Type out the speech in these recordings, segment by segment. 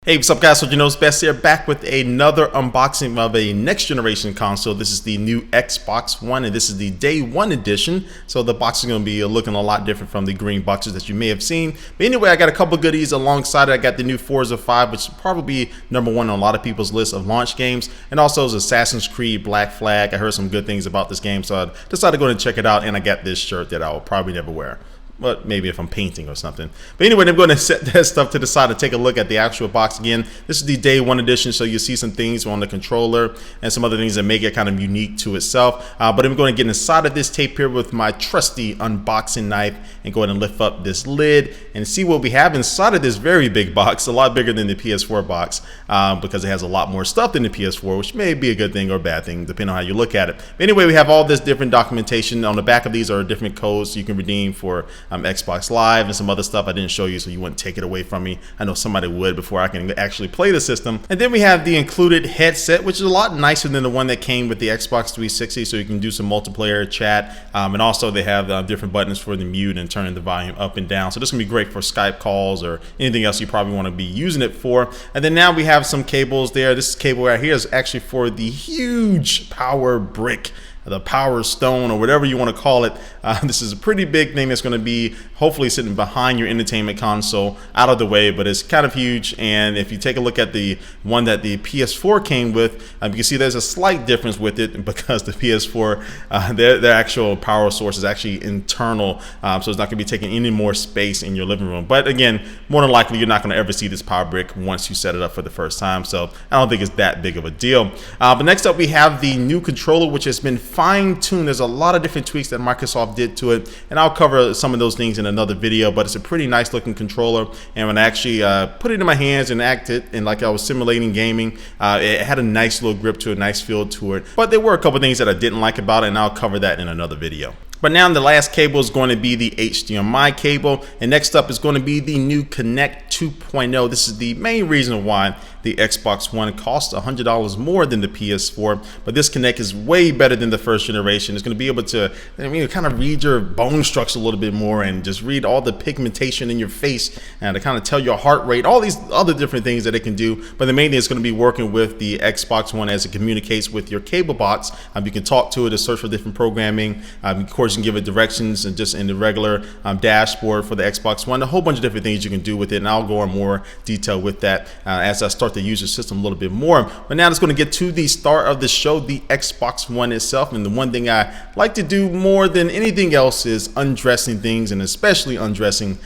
Hey, what's up guys? So you know it's best here, back with another unboxing of a next generation console. This is the new Xbox One and this is the day one edition. So the box is going to be looking a lot different from the green boxes that you may have seen. But anyway, I got a couple goodies alongside it. I got the new Forza 5, which will probably be #1 on a lot of people's list of launch games. And also Assassin's Creed Black Flag. I heard some good things about this game, so I decided to go and check it out. And I got this shirt that I will probably never wear. But maybe if I'm painting or something. But anyway, I'm going to set that stuff to the side and take a look at the actual box again. This is the day one edition, so you'll see some things on the controller and some other things that make it kind of unique to itself. But I'm going to get inside of this tape here with my trusty unboxing knife and go ahead and lift up this lid and see what we have inside of this very big box, a lot bigger than the PS4 box, because it has a lot more stuff than the PS4, which may be a good thing or a bad thing, depending on how you look at it. But anyway, we have all this different documentation. On the back of these are different codes you can redeem for Xbox Live and some other stuff I didn't show you, so you wouldn't take it away from me. I know somebody would before I can actually play the system. And then we have the included headset, which is a lot nicer than the one that came with the Xbox 360, so you can do some multiplayer chat. And also they have different buttons for the mute and turning the volume up and down. So this can be great for Skype calls or anything else you probably want to be using it for. And then now we have some cables there. This cable right here is actually for the huge power brick, the power stone, or whatever you want to call it. This is a pretty big thing that's going to be hopefully sitting behind your entertainment console, out of the way, but it's kind of huge. And if you take a look at the one that the PS4 came with, you can see there's a slight difference with it because the PS4, their actual power source is actually internal, so it's not going to be taking any more space in your living room. But again, more than likely you're not going to ever see this power brick once you set it up for the first time, so I don't think it's that big of a deal. But next up we have the new controller, which has been fine-tuned. There's a lot of different tweaks that Microsoft did to it, and I'll cover some of those things in another video. But it's a pretty nice looking controller, and when I actually put it in my hands and acted and like I was simulating gaming, it had a nice little grip to it, nice feel to it. But there were a couple things that I didn't like about it, and I'll cover that in another video. But now the last cable is going to be the HDMI cable, and next up is going to be the new Connect 2.0. This is the main reason why the Xbox One costs $100 more than the PS4, but this Connect is way better than the first generation. It's going to be able to, kind of read your bone structure a little bit more and just read all the pigmentation in your face and to kind of tell your heart rate, all these other different things that it can do. But the main thing is going to be working with the Xbox One as it communicates with your cable box. You can talk to it to search for different programming. Of course, you can give it directions and just in the regular dashboard for the Xbox One, a whole bunch of different things you can do with it, and I'll go in more detail with that as I start to use the system a little bit more. But now let's going to get to the start of the show, the Xbox One itself. And the one thing I like to do more than anything else is undressing things, and especially undressing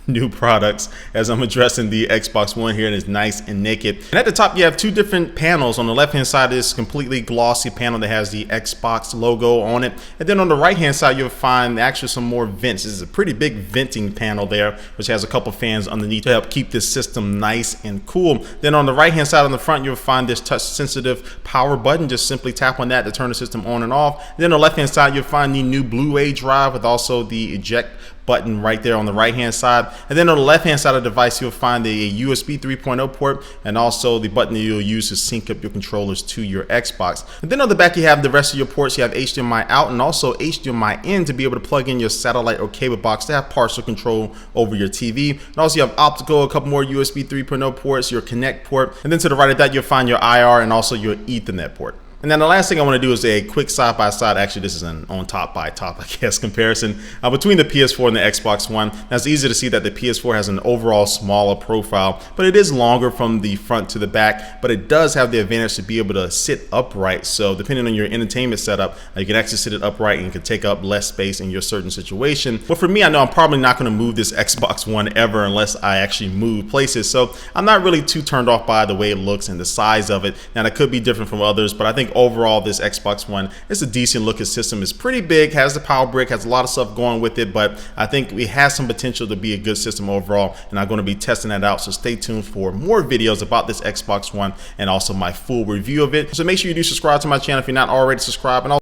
new products, as I'm addressing the Xbox One here, and it's nice and naked. And at the top you have two different panels. On the left hand side is completely glossy panel that has the Xbox logo on it, and then on the right hand side you'll find actually some more vents. This is a pretty big venting panel there, which has a couple fans underneath to help keep this system nice and cool. Then on the right hand side on the front you'll find this touch sensitive power button. Just simply tap on that to turn the system on and off. And then on the left hand side you'll find the new Blu-Ray drive with also the eject button right there on the right hand side. And then on the left hand side of the device you'll find the USB 3.0 port and also the button that you'll use to sync up your controllers to your Xbox. And then on the back you have the rest of your ports. You have HDMI out and also HDMI in to be able to plug in your satellite or cable box to have partial control over your TV. And also you have optical, a couple more USB 3.0 ports, your Connect port, and then to the right of that you'll find your IR and also your Ethernet port. And then the last thing I want to do is a quick side-by-side, actually this is an on top-by-top, I guess, comparison between the PS4 and the Xbox One. Now it's easy to see that the PS4 has an overall smaller profile, but it is longer from the front to the back, but it does have the advantage to be able to sit upright. So depending on your entertainment setup, you can actually sit it upright and can take up less space in your certain situation. But for me, I know I'm probably not going to move this Xbox One ever unless I actually move places. So I'm not really too turned off by the way it looks and the size of it. Now that could be different from others, but I think overall this Xbox One is a decent looking system. It's pretty big, has the power brick, has a lot of stuff going with it, but I think it has some potential to be a good system overall, and I'm going to be testing that out. So stay tuned for more videos about this Xbox One and also my full review of it. So make sure you do subscribe to my channel if you're not already subscribed, and